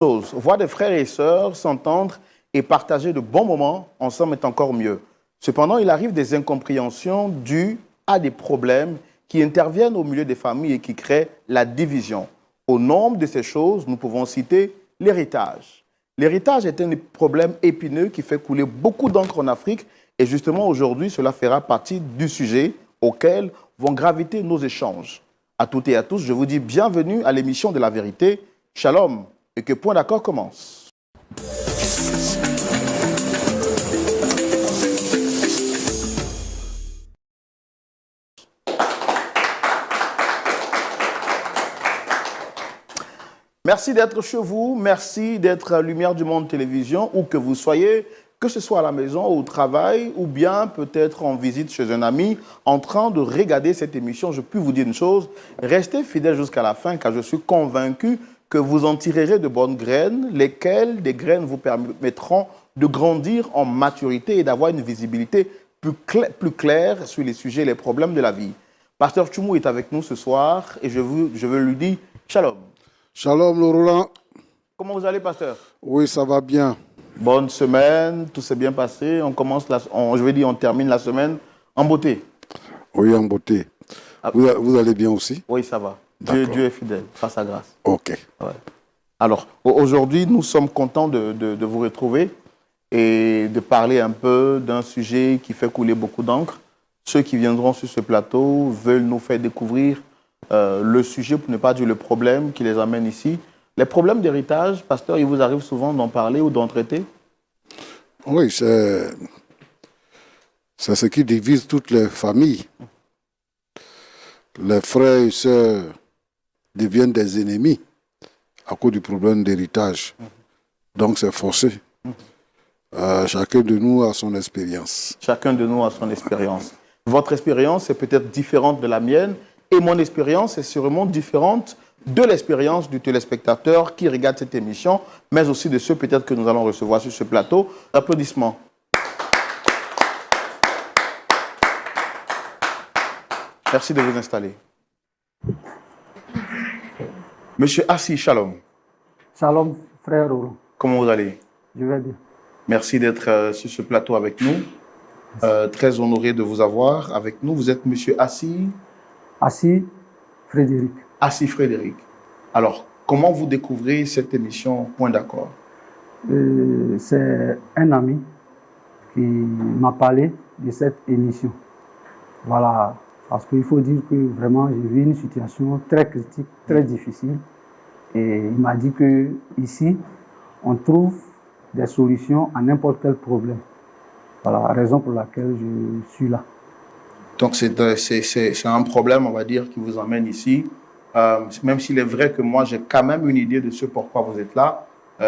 Chose. Voir des frères et sœurs s'entendre et partager de bons moments ensemble est encore mieux. Cependant, il arrive des incompréhensions dues à des problèmes qui interviennent au milieu des familles et qui créent la division. Au nombre de ces choses, nous pouvons citer l'héritage. L'héritage est un problème épineux qui fait couler beaucoup d'encre en Afrique et justement aujourd'hui, cela fera partie du sujet auquel vont graviter nos échanges. À toutes et à tous, je vous dis bienvenue à l'émission de la vérité. Shalom et que Point d'accord commence. Merci d'être chez vous, merci d'être à Lumière du Monde Télévision, où que vous soyez, que ce soit à la maison, au travail, ou bien peut-être en visite chez un ami, en train de regarder cette émission. Je peux vous dire une chose, restez fidèles jusqu'à la fin, car je suis convaincu que vous en tirerez de bonnes graines, lesquelles des graines vous permettront de grandir en maturité et d'avoir une visibilité plus claire sur les sujets et les problèmes de la vie. Pasteur Tchoumou est avec nous ce soir et je veux lui dire shalom. Shalom, le Roland. Comment vous allez, pasteur? Oui, ça va bien. Bonne semaine, tout s'est bien passé. On commence, on termine la semaine en beauté. Oui, en beauté. Ah. Vous allez bien aussi? Oui, ça va. Dieu est fidèle, par sa grâce. Ok. Ouais. Alors, aujourd'hui, nous sommes contents de vous retrouver et de parler un peu d'un sujet qui fait couler beaucoup d'encre. Ceux qui viendront sur ce plateau veulent nous faire découvrir le sujet, pour ne pas dire le problème qui les amène ici. Les problèmes d'héritage, pasteur, il vous arrive souvent d'en parler ou d'en traiter? Oui, c'est ce qui divise toutes les familles. Les frères et sœurs deviennent des ennemis à cause du problème d'héritage. Donc c'est forcé. Chacun de nous a son expérience. Chacun de nous a son expérience. Votre expérience est peut-être différente de la mienne et mon expérience est sûrement différente de l'expérience du téléspectateur qui regarde cette émission, mais aussi de ceux peut-être que nous allons recevoir sur ce plateau. Applaudissements. Merci de vous installer. Monsieur Assi, shalom. Shalom, frère Roland. Comment vous allez? Je vais bien. Merci d'être sur ce plateau avec nous. Très honoré de vous avoir avec nous. Vous êtes monsieur Assi? Assi Frédéric. Assi Frédéric. Alors, comment vous découvrez cette émission Point d'accord? C'est un ami qui m'a parlé de cette émission. Voilà, parce qu'il faut dire que vraiment j'ai vu une situation très critique, très difficile. Et il m'a dit que ici, on trouve des solutions à n'importe quel problème. Voilà la raison pour laquelle je suis là. Donc, c'est un problème, on va dire, qui vous emmène ici. Même s'il est vrai que moi, j'ai quand même une idée de ce pourquoi vous êtes là.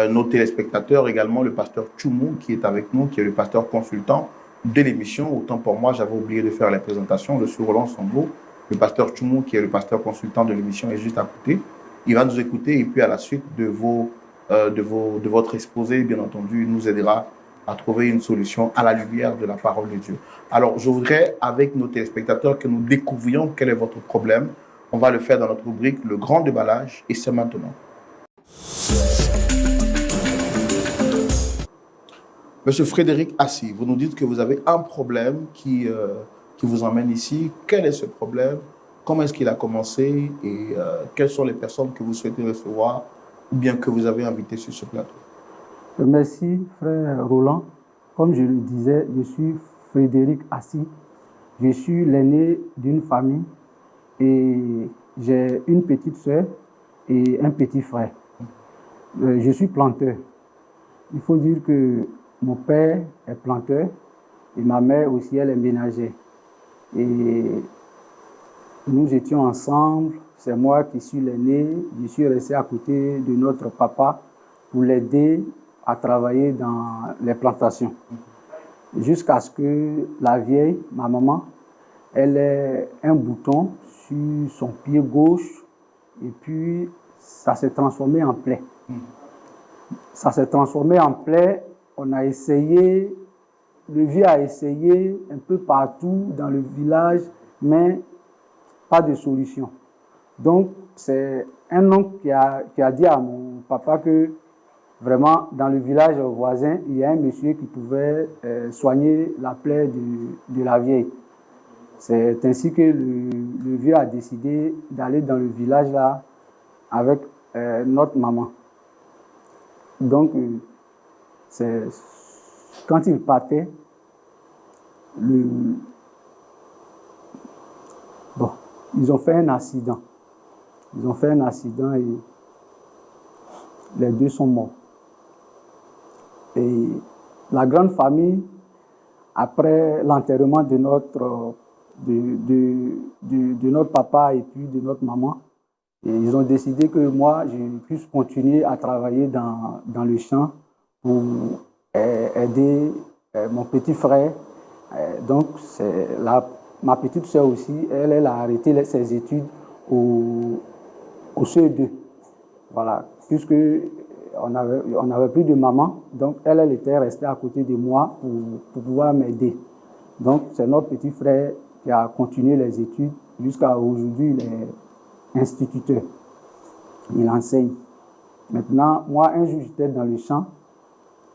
Nos téléspectateurs, également le pasteur Tchoumou qui est avec nous, qui est le pasteur consultant de l'émission. Autant pour moi, j'avais oublié de faire la présentation. Le sur Roland Sambo, le pasteur Tchoumou qui est le pasteur consultant de l'émission est juste à côté. Il va nous écouter et puis à la suite de votre exposé, bien entendu, il nous aidera à trouver une solution à la lumière de la parole de Dieu. Alors, je voudrais, avec nos téléspectateurs, que nous découvrions quel est votre problème. On va le faire dans notre rubrique « Le grand déballage » et c'est maintenant. Monsieur Frédéric Assi, vous nous dites que vous avez un problème qui vous emmène ici. Quel est ce problème? Comment est-ce qu'il a commencé? Et quelles sont les personnes que vous souhaitez recevoir ou bien que vous avez invitées sur ce plateau? Merci, frère Roland. Comme je le disais, je suis Frédéric Assi. Je suis l'aîné d'une famille et j'ai une petite sœur et un petit frère. Je suis planteur. Il faut dire que mon père est planteur et ma mère aussi, elle est ménagère. Et nous étions ensemble. C'est moi qui suis l'aîné. Je suis resté à côté de notre papa pour l'aider à travailler dans les plantations. Jusqu'à ce que la vieille, ma maman, elle ait un bouton sur son pied gauche et puis ça s'est transformé en plaie. Ça s'est transformé en plaie. On a essayé, le vieux a essayé un peu partout dans le village, mais pas de solution. Donc, c'est un oncle qui a dit à mon papa qu'il vraiment, dans le village voisin, il y a un monsieur qui pouvait soigner la plaie de la vieille. C'est ainsi que le vieux a décidé d'aller dans le village là avec notre maman. Donc, quand il partait, ils ont fait un accident. Ils ont fait un accident et les deux sont morts. Et la grande famille, après l'enterrement de notre papa et puis de notre maman, et ils ont décidé que moi, je puisse continuer à travailler dans le champ pour aider mon petit frère. Donc, ma petite soeur aussi, elle a arrêté ses études au CE2. Voilà, puisque on n'avait plus de maman, donc elle était restée à côté de moi pour pouvoir m'aider. Donc, c'est notre petit frère qui a continué les études jusqu'à aujourd'hui, il est instituteur. Il enseigne. Maintenant, moi, un jour, j'étais dans le champ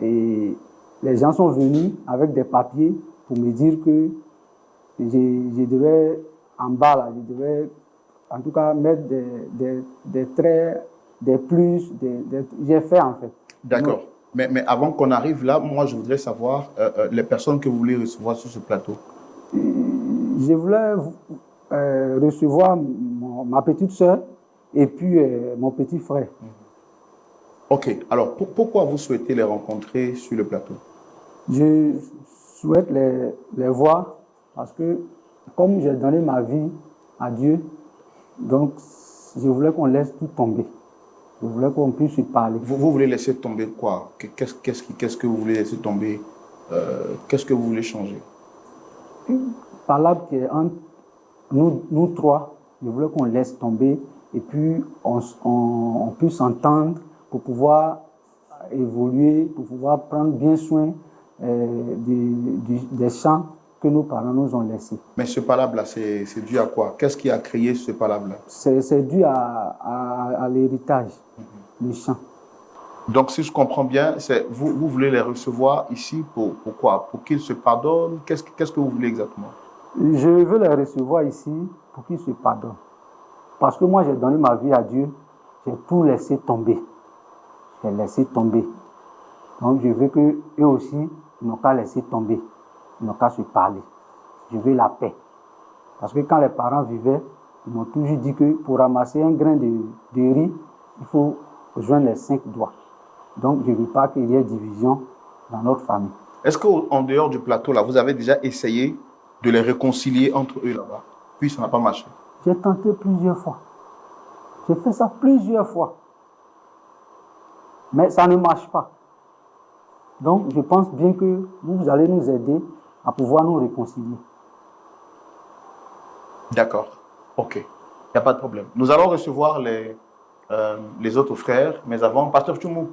et les gens sont venus avec des papiers pour me dire que je devais, en bas, là, je devais en tout cas mettre des traits, des plus, j'ai fait en fait. D'accord. Mais avant qu'on arrive là, moi, je voudrais savoir les personnes que vous voulez recevoir sur ce plateau. Je voulais recevoir ma petite soeur et puis mon petit frère. Ok. Alors, pourquoi vous souhaitez les rencontrer sur le plateau? Je souhaite les voir parce que comme j'ai donné ma vie à Dieu, donc je voulais qu'on laisse tout tomber. Je voulais qu'on puisse se parler. Vous voulez laisser tomber quoi? Qu'est-ce que vous voulez laisser tomber? Qu'est-ce que vous voulez changer? Une palabre qui est entre nous trois, je voulais qu'on laisse tomber et puis on puisse s'entendre pour pouvoir évoluer, pour pouvoir prendre bien soin des champs que nos parents nous ont laissés. Mais ce palabre-là, c'est dû à quoi? Qu'est-ce qui a créé ce palabre-là? C'est dû à l'héritage, les champs. Donc, si je comprends bien, vous voulez les recevoir ici pour quoi? Pour qu'ils se pardonnent? Qu'est-ce que vous voulez exactement? Je veux les recevoir ici pour qu'ils se pardonnent. Parce que moi, j'ai donné ma vie à Dieu, j'ai tout laissé tomber. J'ai laissé tomber. Donc, je veux qu'eux aussi, ils n'ont qu'à laisser tomber. Ils n'ont qu'à se parler. Je veux la paix. Parce que quand les parents vivaient, ils m'ont toujours dit que pour ramasser un grain de riz, il faut joindre les 5 doigts. Donc, je ne veux pas qu'il y ait division dans notre famille. Est-ce qu'en dehors du plateau, là, vous avez déjà essayé de les réconcilier entre eux là-bas? Puis ça n'a pas marché. J'ai tenté plusieurs fois. J'ai fait ça plusieurs fois. Mais ça ne marche pas. Donc, je pense bien que vous allez nous aider à pouvoir nous réconcilier. D'accord. OK. Il n'y a pas de problème. Nous allons recevoir les autres frères, mais avant, Pasteur Tchoumou,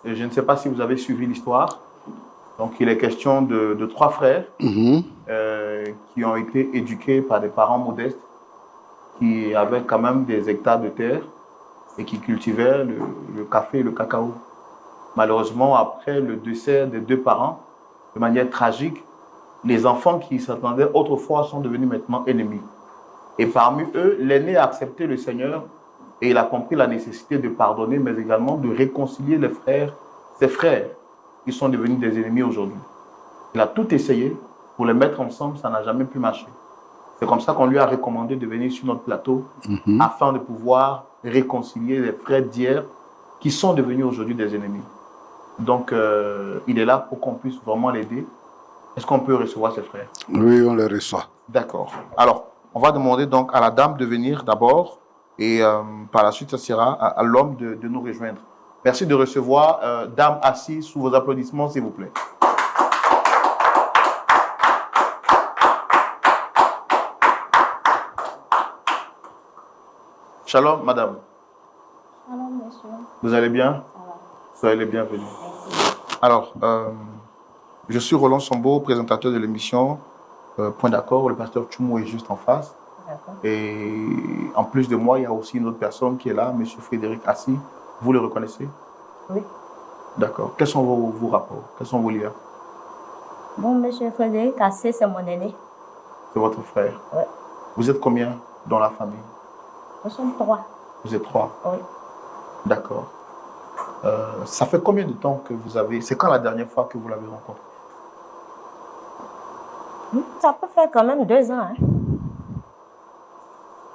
je ne sais pas si vous avez suivi l'histoire. Donc, il est question de 3 frères qui ont été éduqués par des parents modestes, qui avaient quand même des hectares de terre et qui cultivaient le café et le cacao. Malheureusement, après le décès des 2 parents, de manière tragique, les enfants qui s'attendaient autrefois sont devenus maintenant ennemis. Et parmi eux, l'aîné a accepté le Seigneur et il a compris la nécessité de pardonner, mais également de réconcilier ses frères qui sont devenus des ennemis aujourd'hui. Il a tout essayé pour les mettre ensemble, ça n'a jamais pu marcher. C'est comme ça qu'on lui a recommandé de venir sur notre plateau afin de pouvoir réconcilier les frères d'hier qui sont devenus aujourd'hui des ennemis. Donc, il est là pour qu'on puisse vraiment l'aider. Est-ce qu'on peut recevoir ses frères? Oui, on les reçoit. D'accord. Alors, on va demander donc à la dame de venir d'abord et par la suite, ça sera à l'homme de nous rejoindre. Merci de recevoir dame assise sous vos applaudissements, s'il vous plaît. Shalom, madame. Shalom, monsieur. Vous allez bien? Soyez les bienvenus. Merci. Alors, je suis Roland Sombo, présentateur de l'émission Point d'accord. Le pasteur Tchoumou est juste en face. Et en plus de moi, il y a aussi une autre personne qui est là, monsieur Frédéric Assis. Vous le reconnaissez? Oui. D'accord. Quels sont vos rapports? Quels sont vos liens? Bon, monsieur Frédéric Assé, c'est mon aîné. C'est votre frère? Oui. Vous êtes combien dans la famille? Nous sommes 3. Vous êtes 3? Oui. D'accord. Ça fait combien de temps que vous avez... C'est quand la dernière fois que vous l'avez rencontré? Ça peut faire quand même 2 ans. Hein.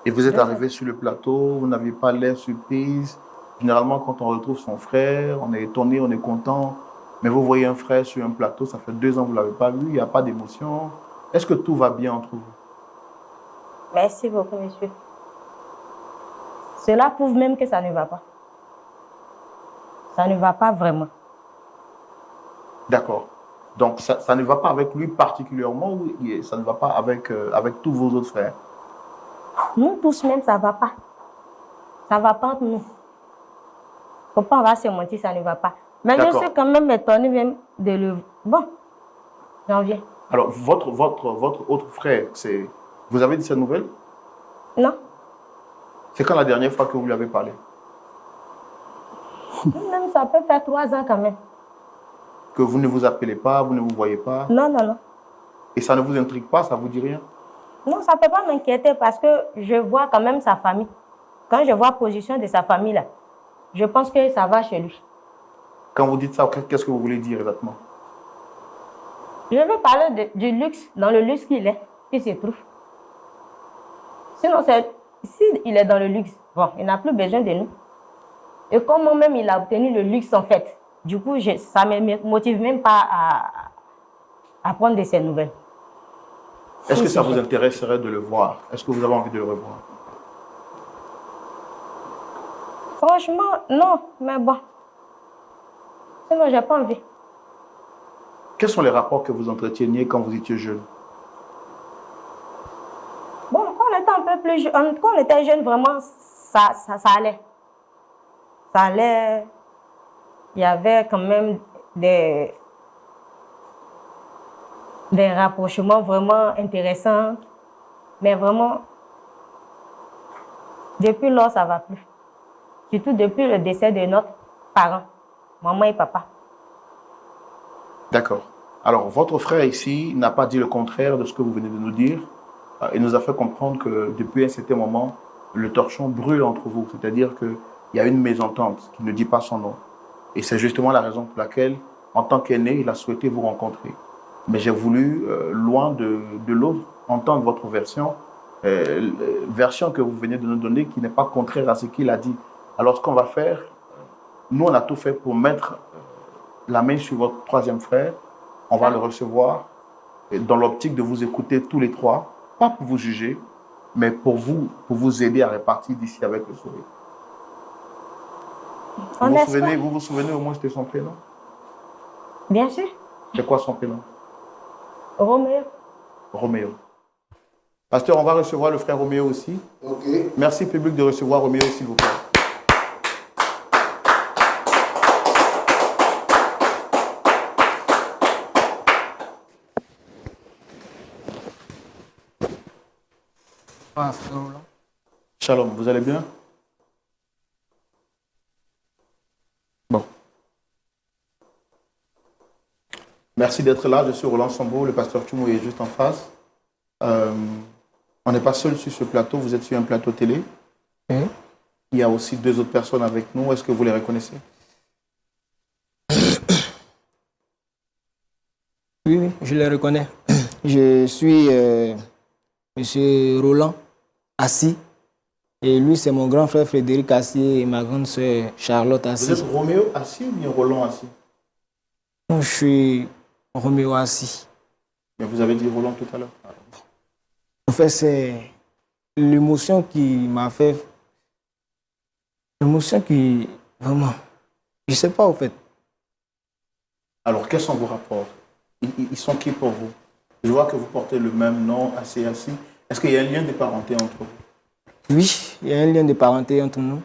Et vous êtes 2 ans. arrivé sur le plateau, vous n'aviez pas l'air surprise. Généralement, quand on retrouve son frère, on est étonné, on est content. Mais vous voyez un frère sur un plateau, ça fait 2 ans que vous ne l'avez pas vu, il n'y a pas d'émotion. Est-ce que tout va bien entre vous? Merci beaucoup, monsieur. Cela prouve même que ça ne va pas. Ça ne va pas vraiment. D'accord. Donc, ça ne va pas avec lui particulièrement ou ça ne va pas avec, avec tous vos autres frères? Nous tous même, ça ne va pas. Ça ne va pas entre nous. Faut pas, on va se mentir, ça ne va pas. Mais je suis quand même étonnée même de le... Bon, j'en viens. Alors, votre autre frère, c'est... Vous avez dit cette nouvelle? Non. C'est quand la dernière fois que vous lui avez parlé? Même ça peut faire 3 ans quand même. Que vous ne vous appelez pas, vous ne vous voyez pas? Non, non, non. Et ça ne vous intrigue pas, ça ne vous dit rien? Non, ça ne peut pas m'inquiéter parce que je vois quand même sa famille. Quand je vois la position de sa famille là, je pense que ça va chez lui. Quand vous dites ça, qu'est-ce que vous voulez dire exactement? Je veux parler du luxe, dans le luxe qu'il se trouve. Sinon, s'il est dans le luxe, bon, il n'a plus besoin de nous. Et comment même il a obtenu le luxe en fait, du coup, ça ne me motive même pas à prendre de ses nouvelles. Est-ce que ça vous intéresserait de le voir? Est-ce que vous avez envie de le revoir? Franchement, non, mais bon. Sinon, je n'ai pas envie. Quels sont les rapports que vous entreteniez quand vous étiez jeune? Bon, quand on était un peu plus jeune, quand on était jeune, vraiment, ça allait. Ça allait. Il y avait quand même des rapprochements vraiment intéressants. Mais vraiment, depuis lors, ça ne va plus. Surtout depuis le décès de notre parent, maman et papa. D'accord. Alors, votre frère ici n'a pas dit le contraire de ce que vous venez de nous dire. Il nous a fait comprendre que depuis un certain moment, le torchon brûle entre vous. C'est-à-dire qu'il y a une mésentente qui ne dit pas son nom. Et c'est justement la raison pour laquelle, en tant qu'aîné, il a souhaité vous rencontrer. Mais j'ai voulu, loin de l'autre, entendre votre version, version que vous venez de nous donner, qui n'est pas contraire à ce qu'il a dit. Alors, ce qu'on va faire, nous, on a tout fait pour mettre la main sur votre troisième frère. On va le recevoir dans l'optique de vous écouter tous les trois, pas pour vous juger, mais pour vous aider à repartir d'ici avec le sourire. Vous vous souvenez au moins de son prénom? Bien sûr. C'est quoi son prénom? Roméo. Roméo. Pasteur, on va recevoir le frère Roméo aussi. Ok. Merci public de recevoir Roméo, s'il vous plaît. Shalom, vous allez bien? Bon. Merci d'être là. Je suis Roland Sambo, le pasteur Tchoumo est juste en face. On n'est pas seul sur ce plateau, vous êtes sur un plateau télé. Il y a aussi 2 autres personnes avec nous. Est-ce que vous les reconnaissez? Oui, je les reconnais. Je suis M. Roland Assis. Et lui, c'est mon grand frère Frédéric Assis et ma grande sœur Charlotte Assis. Vous êtes Roméo Assis ou bien Roland Assis? Non, je suis Roméo Assis. Mais vous avez dit Roland tout à l'heure. En fait, c'est l'émotion qui m'a fait... L'émotion qui... Vraiment... Je ne sais pas, en fait. Alors, quels sont vos rapports? Ils sont qui pour vous? Je vois que vous portez le même nom, Assis. Est-ce qu'il y a un lien de parenté entre vous? Oui, il y a un lien de parenté entre nous.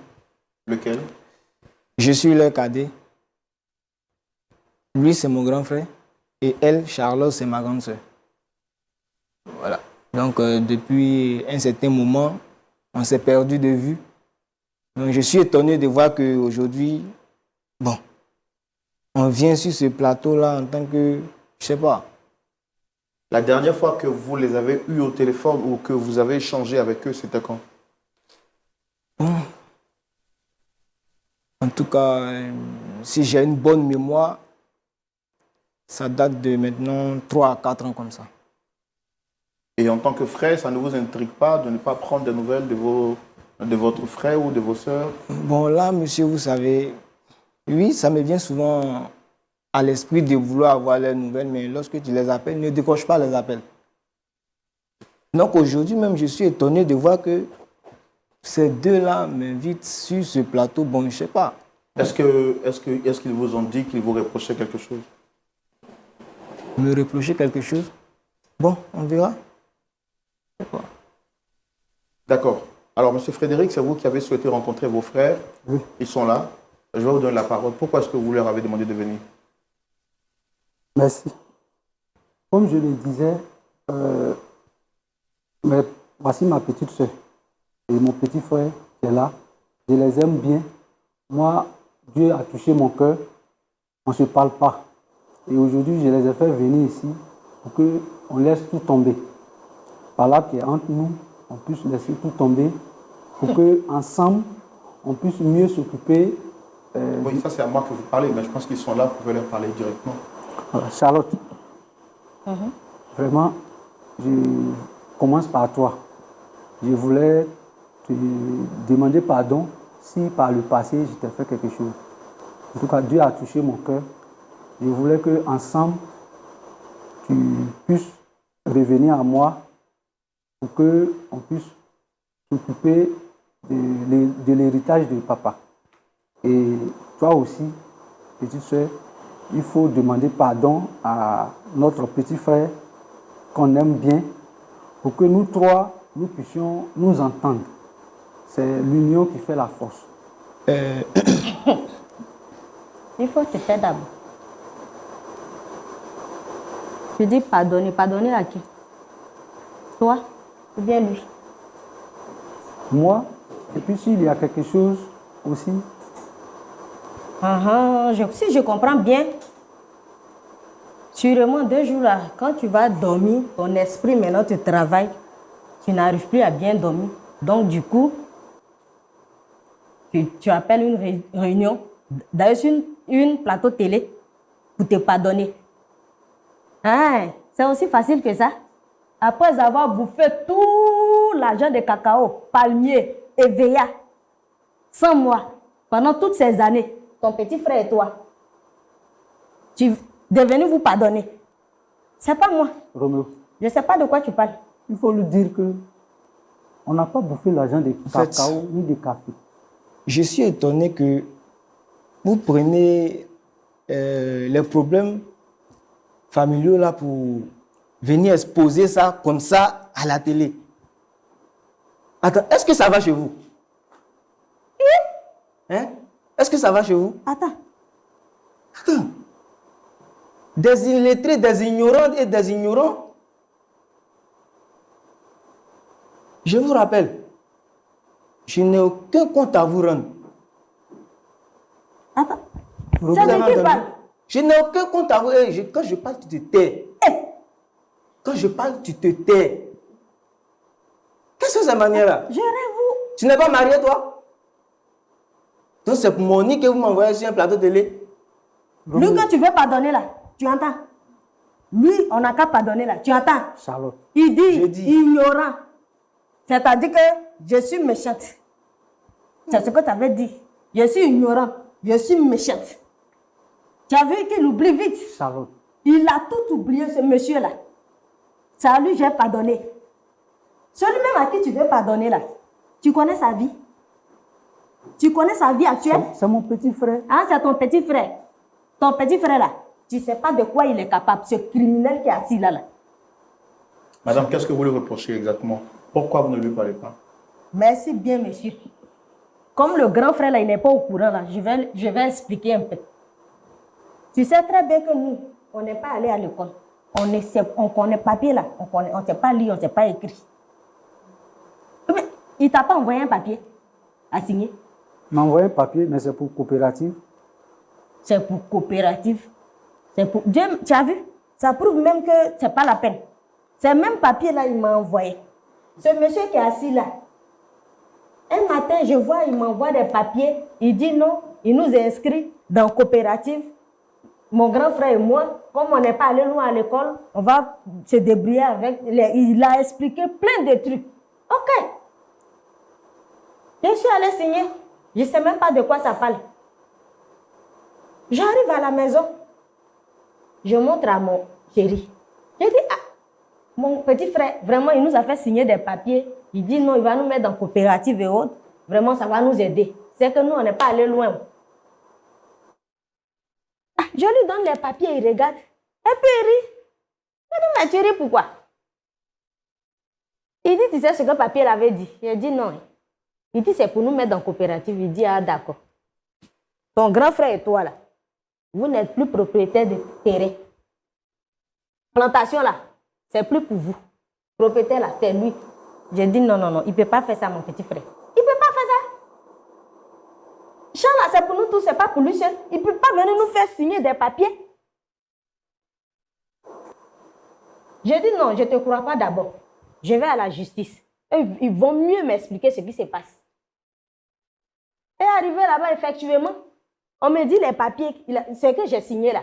Lequel? Je suis leur cadet. Lui, c'est mon grand frère. Et elle, Charlotte, c'est ma grande sœur. Voilà. Donc, depuis un certain moment, on s'est perdu de vue. Donc, je suis étonné de voir qu'aujourd'hui, bon, on vient sur ce plateau-là en tant que, je sais pas. La dernière fois que vous les avez eus au téléphone ou que vous avez échangé avec eux, c'était quand? Bon. En tout cas, si j'ai une bonne mémoire, ça date de maintenant 3 à 4 ans comme ça. Et en tant que frère, ça ne vous intrigue pas de ne pas prendre des nouvelles de votre frère ou de vos sœurs? Bon, là, monsieur, vous savez, oui, ça me vient souvent à l'esprit de vouloir avoir les nouvelles, mais lorsque tu les appelles, ne décroche pas les appels. Donc aujourd'hui même, je suis étonné de voir que ces deux-là m'invitent sur ce plateau. Bon, je ne sais pas. Est-ce qu'ils vous ont dit qu'ils vous reprochaient quelque chose? Me reprocher quelque chose? Bon, on verra. Je sais pas. D'accord. Alors, M. Frédéric, c'est vous qui avez souhaité rencontrer vos frères. Oui. Ils sont là. Je vais vous donner la parole. Pourquoi est-ce que vous leur avez demandé de venir? Merci. Comme je le disais, voici ma petite soeur et mon petit frère qui est là. Je les aime bien. Moi, Dieu a touché mon cœur. On ne se parle pas. Et aujourd'hui, je les ai fait venir ici pour qu'on laisse tout tomber. Par là qui est entre nous, on puisse laisser tout tomber pour qu'ensemble, on puisse mieux s'occuper. Oui, ça c'est à moi que vous parlez, mais je pense qu'ils sont là, vous pouvez leur parler directement. Voilà, Charlotte, vraiment, je commence par toi. Je voulais te demander pardon si par le passé, je t'ai fait quelque chose. En tout cas, Dieu a touché mon cœur. Je voulais qu'ensemble, tu puisses revenir à moi pour qu'on puisse s'occuper de l'héritage de papa. Et toi aussi, petite soeur, il faut demander pardon à notre petit frère qu'on aime bien pour que nous trois, nous puissions nous entendre. C'est l'union qui fait la force. Il faut te faire d'abord. Je dis pardonner. Pardonner à qui? Toi ou bien lui? Moi, et puis s'il y a quelque chose aussi. Si je comprends bien, sûrement 2 jours là, quand tu vas dormir, ton esprit maintenant te travaille, tu n'arrives plus à bien dormir. Donc du coup, tu appelles une réunion, d'ailleurs sur une plateau télé, pour te pardonner. Hein, c'est aussi facile que ça. Après avoir bouffé tout l'argent de cacao, palmier et Veya, sans moi, pendant toutes ces années, ton petit frère et toi, tu devenu vous pardonner. C'est pas moi. Roméo, Je ne sais pas de quoi tu parles. il faut lui dire que on n'a pas bouffé l'argent de cacao ni de café. Je suis étonné que vous prenez les problèmes familiaux là pour venir exposer ça comme ça à la télé. Attends, est-ce que ça va chez vous? Hein? Est-ce que ça va chez vous? Attends. Des illettrés, des ignorants et des ignorants. Je vous rappelle, je n'ai aucun compte à vous rendre. Attends. Vous C'est avez de qui entendu? parle? Je n'ai aucun compte à vous. Quand je parle, tu te tais. Quand je parle, tu te tais. Qu'est-ce que c'est cette manière-là? Gérez-vous. Tu n'es pas marié, toi? Donc c'est pour Monique que vous m'envoyez sur un plateau télé. Lui que tu veux pardonner là, tu entends? Lui, on n'a qu'à pardonner là, tu entends? Charlotte. Il dit, Je dis. ignorant. C'est-à-dire que je suis méchante. C'est ce que tu avais dit. Je suis ignorant, je suis méchante. Tu as vu qu'il oublie vite. Charlotte. Il a tout oublié, ce monsieur-là. C'est à lui j'ai pardonné. Celui-même à qui tu veux pardonner là, tu connais sa vie? Tu connais sa vie actuelle? C'est mon petit frère. Ah, c'est ton petit frère. Ton petit frère là, tu ne sais pas de quoi il est capable, ce criminel qui est assis là. Madame, qu'est-ce que vous lui reprochez exactement? Pourquoi vous ne lui parlez pas? Merci bien, monsieur. Comme le grand frère là, il n'est pas au courant là, je vais expliquer un peu. Tu sais très bien que nous, on n'est pas allé à l'école. On connaît papier là, on ne sait pas lire, on ne sait pas écrire. Mais il ne t'a pas envoyé un papier à signer? Il m'a envoyé un papier, mais c'est pour coopérative. c'est pour coopérative. Dieu, tu as vu? Ça prouve même que ce n'est pas la peine. Ce même papier-là, il m'a envoyé. Ce monsieur qui est assis là, un matin, je vois, il m'envoie des papiers. Il dit non, il nous est inscrit dans coopérative. Mon grand frère et moi, comme on n'est pas allé loin à l'école, on va se débrouiller avec. Il a expliqué plein de trucs. Ok. Je suis allée signer. Je ne sais même pas de quoi ça parle. J'arrive à la maison. Je montre à mon chéri. Je dis, ah, mon petit frère, vraiment, il nous a fait signer des papiers. Il dit non, il va nous mettre dans coopérative et autres. Vraiment, ça va nous aider. C'est que nous, on n'est pas allé loin. Ah, je lui donne les papiers, il regarde. Et puis il rit. Je dis, mais tu ris pourquoi? Il dit, tu sais ce que le papier l'avait dit? Je dis non. Il dit, c'est pour nous mettre dans coopérative. Il dit, ah d'accord. Ton grand frère et toi là, vous n'êtes plus propriétaire de terrain. Plantation là, c'est plus pour vous. Propriétaire là, c'est lui. J'ai dit non, non, non, il ne peut pas faire ça, mon petit frère. Il ne peut pas faire ça. Champ là, c'est pour nous tous, ce n'est pas pour lui seul. Il ne peut pas venir nous faire signer des papiers. J'ai dit non, je ne te crois pas d'abord. Je vais à la justice. Ils vont mieux m'expliquer ce qui se passe. Et arrivé là-bas, effectivement, on me dit les papiers, ce que j'ai signé là.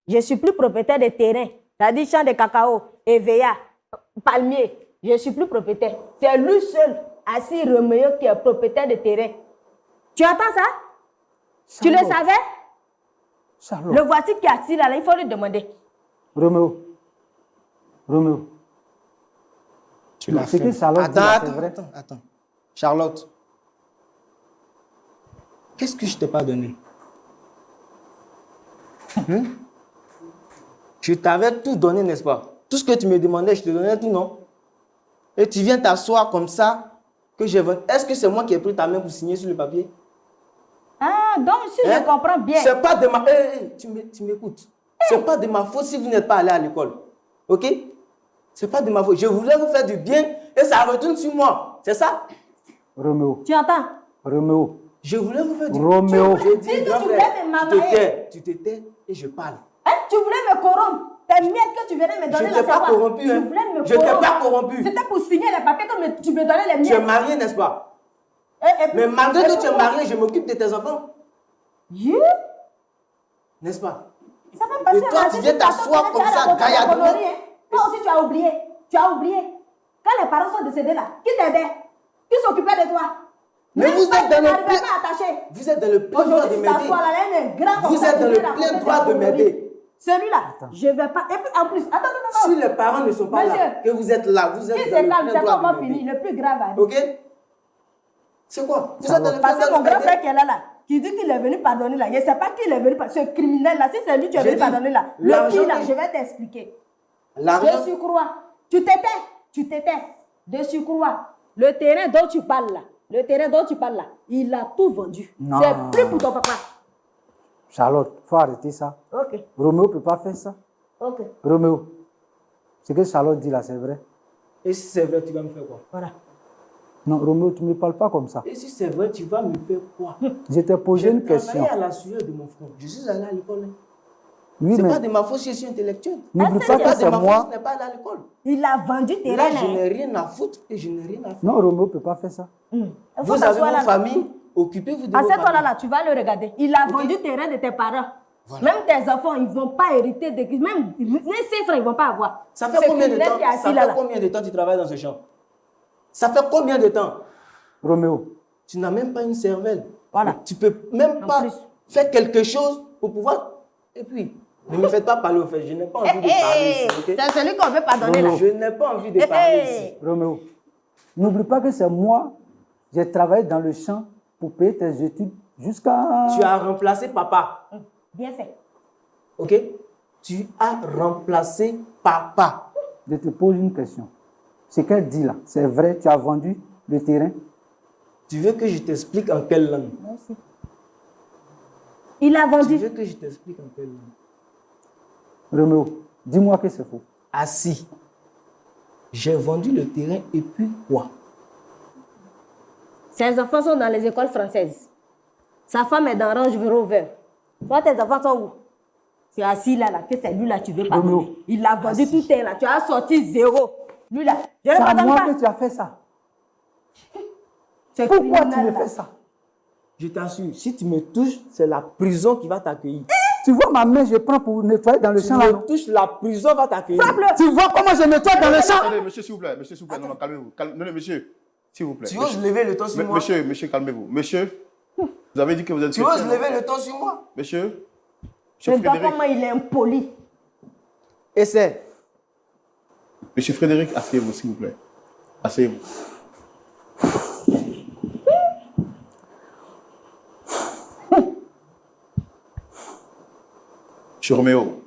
Je ne suis plus propriétaire de terrain. C'est-à-dire champ de cacao, EVA, palmier. Je ne suis plus propriétaire. C'est lui seul, assis Roméo, qui est propriétaire de terrain. Tu entends ça? Charlotte. Tu le savais? Charlotte. Le voici qui est assis là, il faut lui demander. Roméo. Tu l'as fait. Que Charlotte Attends. Charlotte, qu'est-ce que je t'ai pas donné? Je t'avais tout donné, n'est-ce pas? Tout ce que tu me demandais, je te donnais tout, non? Et tu viens t'asseoir comme ça, que j'ai vendu. Est-ce que c'est moi qui ai pris ta main pour signer sur le papier? Ah, donc si je comprends bien. C'est pas de ma... tu m'écoutes. C'est pas de ma faute si vous n'êtes pas allé à l'école. Ok? C'est pas de ma faute. Je voulais vous faire du bien et ça retourne sur moi. C'est ça? Roméo. Tu entends? Roméo. Je voulais vous faire du bien. Roméo. Je dis, grand frère, tu te tais et je parle. Hein? Tu voulais me corrompre. Tes miettes que tu venais me donner. Je ne t'ai pas corrompu. Tu voulais me corrompre. Je ne t'ai pas corrompu. C'était pour signer les papiers que tu me donnais les miettes. Tu es marié, n'est-ce pas? Mais malgré que tu es marié, je m'occupe de tes enfants. N'est-ce pas? Ça va passer. Et toi, tu viens t'asseoir comme ça, gaillardement. Toi aussi, tu as oublié. Quand les parents sont décédés là, qui t'aidait? Qui s'occupait de toi? Mais vous êtes dans le plein... Vous êtes dans le plein droit de m'aider. Vous êtes dans le plein droit de m'aider. Celui-là, je ne vais pas. Et puis en plus, attends. Si les parents ne sont pas là, que vous êtes là, vous êtes dans le plein droit de m'aider. Le plus grave. Ok? C'est quoi? Vous êtes dans le plein droit de m'aider. Parce que mon grand frère qui est là, qui dit qu'il est venu pardonner là, je ne sais pas qui il est venu pardonner. Ce criminel là, si c'est lui qui est venu pardonner là, le pire là, je vais t'expliquer. De surcroît, tu t'étais. De surcroît, le terrain dont tu parles là, il a tout vendu. C'est plus pour ton papa. Charlotte, il faut arrêter ça. Ok. Roméo ne peut pas faire ça. Ok. Roméo, ce que Charlotte dit là, c'est vrai. Et si c'est vrai, tu vas me faire quoi? Voilà. Non, Roméo, tu ne me parles pas comme ça. Et si c'est vrai, tu vas me faire quoi? Je t'ai posé une question. J'ai travaillé à la sueur de mon front. Je suis allé à l'école. Oui, c'est mais... pas de ma faute si je suis intellectuel. N'oublie pas que c'est moi. Je n'ai pas allé à l'école. Il a vendu terrain. Là, je n'ai rien à foutre et je n'ai rien à faire. Non, Roméo ne peut pas faire ça. Vous avez une famille, occupez-vous de vos familles. Toi là, tu vas le regarder. Il a vendu terrain de tes parents. Voilà. Même tes enfants, ils ne vont pas hériter. Même ses frères, ils ne vont pas avoir. Ça fait combien de temps? Ça fait combien de temps tu travailles dans ce champ? Ça fait combien de temps? Roméo. Tu n'as même pas une cervelle. Voilà. Tu ne peux même pas faire quelque chose pour pouvoir... Et puis, ne me faites pas parler au fait. Je n'ai pas envie de parler ici. Okay? C'est celui qu'on veut pardonner là. Je n'ai pas envie de parler ici. Roméo, n'oublie pas que c'est moi. J'ai travaillé dans le champ pour payer tes études jusqu'à... Tu as remplacé papa. Bien fait. Ok? Tu as remplacé papa. Je te pose une question. Ce qu'elle dit là, c'est vrai, tu as vendu le terrain? Tu veux que je t'explique en quelle langue? Merci. Il a vendu. Tu veux que je t'explique en quelle langue? Roméo, dis-moi que c'est faux. Assis. J'ai vendu le terrain et puis quoi? Ses enfants sont dans les écoles françaises. Sa femme est dans Range Rover. Toi, tes enfants sont où? Tu es assis là, que c'est lui là, tu veux pas donner. Il a vendu tout tes là, tu as sorti 0. Lui là, je ne C'est à pardonne moi pas. que tu as fait ça. Tu es Pourquoi tu criminel, me là. fais ça? Je t'assure, si tu me touches, c'est la prison qui va t'accueillir. Tu vois ma main, je prends pour nettoyer dans le Si champ tu là. me touches, la prison va t'accueillir. Frappe-le. Tu vois comment je nettoie dans le champ? Attendez, monsieur, s'il vous plaît. Monsieur, s'il vous plaît. Non, non, calmez-vous. Non, monsieur, s'il vous plaît. Tu Monsieur, oses lever le ton sur moi? monsieur, calmez-vous. Monsieur, vous avez dit que vous êtes Tu chrétien, oses non? lever le ton sur moi? Monsieur, Je monsieur ne vois Frédéric. comment il est impoli. Essaie. Monsieur Frédéric, asseyez-vous, s'il vous plaît. Asseyez-vous. Monsieur Roméo,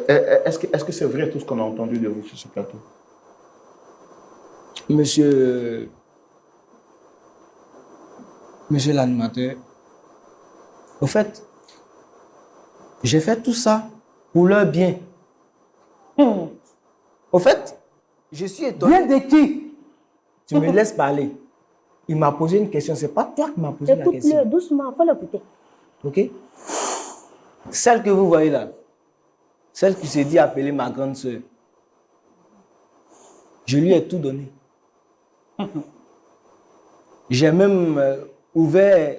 est-ce que c'est vrai tout ce qu'on a entendu de vous sur ce plateau? Monsieur l'animateur, au fait, j'ai fait tout ça pour leur bien. Au fait, je suis étonné. Bien de qui? Tu me laisses parler. Il m'a posé une question. C'est pas toi qui m'as posé la Écoute-le question. doucement, faut l'écouter. Ok? Celle que vous voyez là, celle qui se dit appeler ma grande soeur, je lui ai tout donné. J'ai même ouvert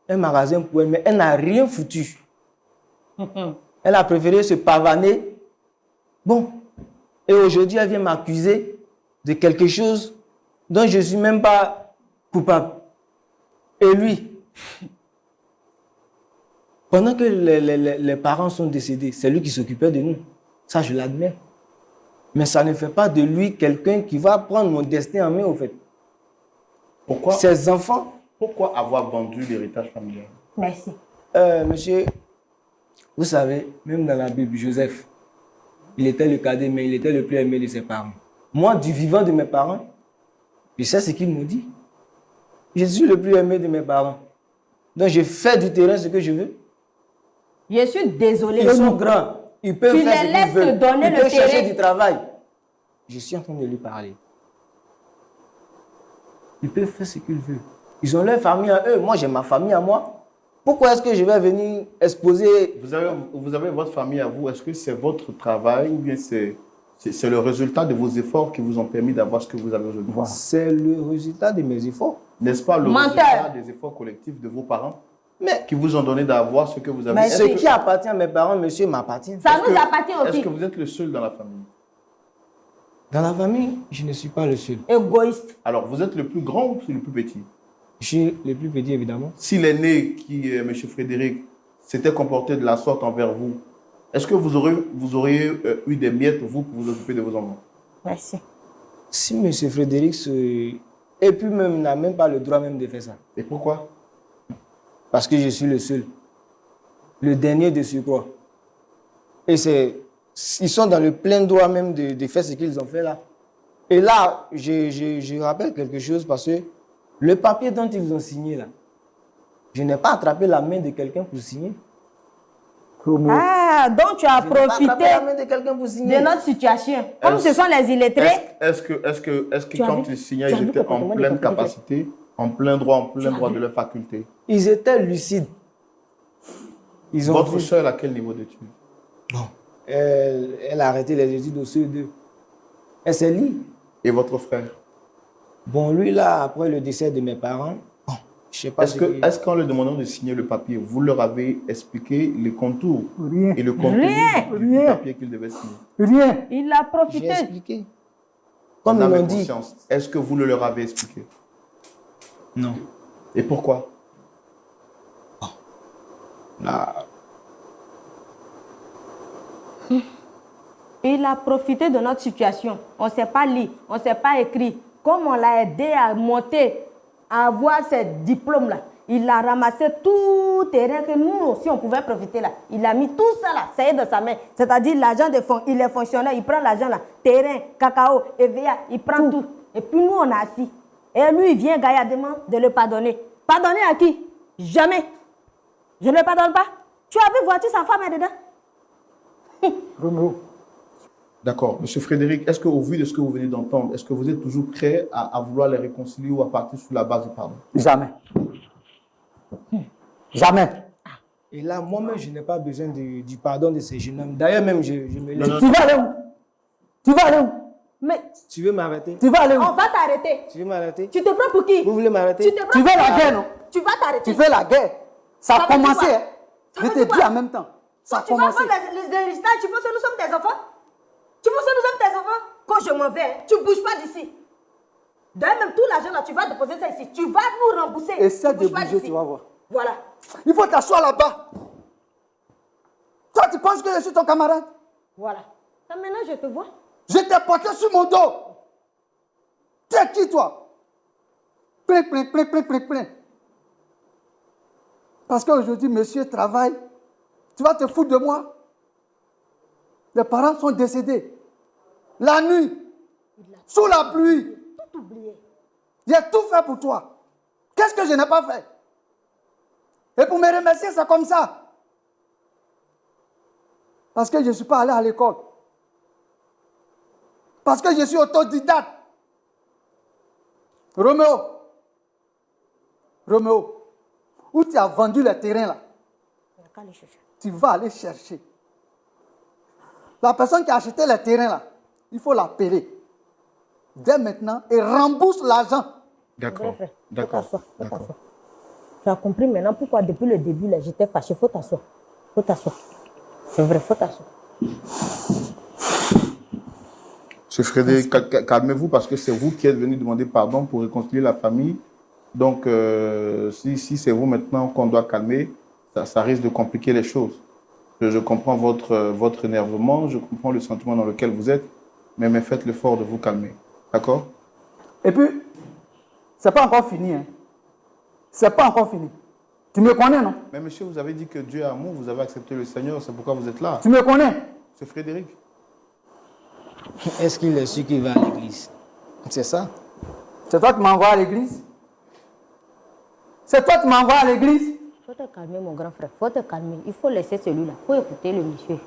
un magasin pour elle, mais elle n'a rien foutu. Elle a préféré se pavaner. Bon. Et aujourd'hui, elle vient m'accuser de quelque chose dont je ne suis même pas coupable. Et lui, pendant que les parents sont décédés, c'est lui qui s'occupait de nous. Ça, je l'admets. Mais ça ne fait pas de lui quelqu'un qui va prendre mon destin en main, au fait. Pourquoi, Ses enfants, pourquoi avoir vendu l'héritage familial? Merci. monsieur, vous savez, même dans la Bible, Joseph, il était le cadet, mais il était le plus aimé de ses parents. Moi, du vivant de mes parents, je sais ce qu'ils m'ont dit. Je suis le plus aimé de mes parents. Donc, je fais du terrain ce que je veux. Je suis désolée. Ils sont grands. Ils peuvent Tu faire les ce laisses qu'ils veulent. te donner Ils le peuvent chercher terrain. du travail. Je suis en train de lui parler. Ils peuvent faire ce qu'ils veulent. Ils ont leur famille à eux. Moi, j'ai ma famille à moi. Pourquoi est-ce que je vais venir exposer... Vous avez votre famille à vous. Est-ce que c'est votre travail ou bien c'est le résultat de vos efforts qui vous ont permis d'avoir ce que vous avez aujourd'hui? C'est le résultat de mes efforts. N'est-ce pas le Menteur. résultat des efforts collectifs de vos parents Mais qui vous ont donné d'avoir ce que vous avez? Mais ce qui appartient à mes parents, monsieur, m'appartient. Ça nous appartient Est-ce aussi. que vous êtes le seul dans la famille? Dans la famille, je ne suis pas le seul. Égoïste. Alors, vous êtes le plus grand ou le plus petit? Je suis le plus petit, évidemment. Si l'aîné, qui est M. Frédéric, s'était comporté de la sorte envers vous, est-ce que vous auriez eu des miettes, vous, pour vous occuper de vos enfants? Merci. Si M. Frédéric et puis même n'a même pas le droit même de faire ça. Et pourquoi? Parce que je suis le seul. Le dernier de surcroît. Et ils sont dans le plein droit même de faire ce qu'ils ont fait là. Et là, je rappelle quelque chose parce que le papier dont ils ont signé là, je n'ai pas attrapé la main de quelqu'un pour signer. Ah, donc tu as Je n'ai pas attrapé profité la main de quelqu'un pour signer. de notre situation. Comme ce sont les illettrés, Est-ce que Tu as quand vu- ils signaient, tu as ils vu étaient le en comportement des pleine compliqués? capacité, en plein droit, en plein droit de leurs facultés? Ils étaient lucides. Ils ont Votre vu- soeur, à quel niveau d'études? Bon, elle a arrêté les études au CE2. Elle s'est liée. Et votre frère? Bon, lui là, après le décès de mes parents, bon, je sais pas Est-ce qu'en leur demandant de signer le papier, vous leur avez expliqué les contours Rien. et le contenu du Rien. papier qu'ils devaient signer? Rien. il a j'ai profité. expliqué. Comme En ils âme et l'ont dit. conscience, est-ce que vous le leur avez expliqué? Non. Et pourquoi? Là, Il a profité de notre situation. On ne sait pas lire, on ne sait pas écrire. Comme on l'a aidé à monter, à avoir ses diplômes-là, il a ramassé tout terrain que nous aussi on pouvait profiter là. Il a mis tout ça là, ça y est dans sa main. C'est-à-dire l'argent des fonds, il est fonctionnaire, il prend l'argent là, terrain, cacao, EVA, il prend tout. Et puis nous on a assis. Et lui il vient gaillardement de le pardonner. Pardonner à qui? Jamais. Je ne le pardonne pas. Tu as vu, vois-tu sa femme est dedans? Roméo. D'accord. Monsieur Frédéric, est-ce qu'au vu de ce que vous venez d'entendre, est-ce que vous êtes toujours prêt à vouloir les réconcilier ou à partir sur la base du pardon? Jamais. Jamais. Et là, moi-même, je n'ai pas besoin du pardon de ces jeunes hommes. D'ailleurs, même, je me lève. Tu vas aller où? Tu vas aller où? Mais Tu veux m'arrêter? Tu vas aller où? on va t'arrêter. Tu veux m'arrêter? Tu te prends pour qui? Vous voulez m'arrêter? Tu veux la guerre, non? Tu vas t'arrêter. Tu veux la guerre. Ça a Ça veut dire commencé, quoi? hein. Ça Je veut te dire dis quoi? en même temps. Ça a Quand tu vas commencé. prendre les héritages, tu penses que nous sommes tes enfants? Tu penses que nous sommes tes enfants? Quand je m'en vais, tu ne bouges pas d'ici. D'ailleurs, même tout l'argent là, tu vas déposer ça ici. Tu vas nous rembourser. Essaie Tu de bouges pas bouger, d'ici. tu vas voir. Voilà. Il faut t'asseoir là-bas. Toi, tu penses que je suis ton camarade? Voilà. Ça, maintenant, je te vois. Je t'ai porté sur mon dos. Tu es qui, toi? Plein. Parce qu'aujourd'hui, monsieur travaille. Tu vas te foutre de moi? Les parents sont décédés. La nuit, sous la pluie. Tout oublié. J'ai tout fait pour toi. Qu'est-ce que je n'ai pas fait? Et pour me remercier, c'est comme ça. Parce que je ne suis pas allé à l'école. Parce que je suis autodidacte. Roméo, où tu as vendu le terrain là? Tu vas aller chercher. La personne qui a acheté le terrain là, il faut l'appeler. Dès maintenant, et rembourse l'argent. D'accord. Faut D'accord. t'asseoir. D'accord. Tu as compris maintenant pourquoi depuis le début, là, j'étais fâché. Faut t'asseoir. C'est vrai, faut t'asseoir. Monsieur Frédéric, calmez-vous parce que c'est vous qui êtes venu demander pardon pour réconcilier la famille. Donc, si c'est vous maintenant qu'on doit calmer, ça risque de compliquer les choses. Je comprends votre énervement, je comprends le sentiment dans lequel vous êtes, mais faites l'effort de vous calmer. D'accord? Et puis, c'est pas encore fini. Hein. C'est pas encore fini. Tu me connais, non? Mais monsieur, vous avez dit que Dieu est amour, vous avez accepté le Seigneur, c'est pourquoi vous êtes là. Tu me connais? Monsieur Frédéric? Est-ce qu'il est sûr qu'il va à l'église? C'est ça? C'est toi qui m'envoies à l'église? C'est toi qui m'envoies à l'église? Faut te calmer, mon grand frère. Faut te calmer. Il faut laisser celui-là. Faut écouter le monsieur.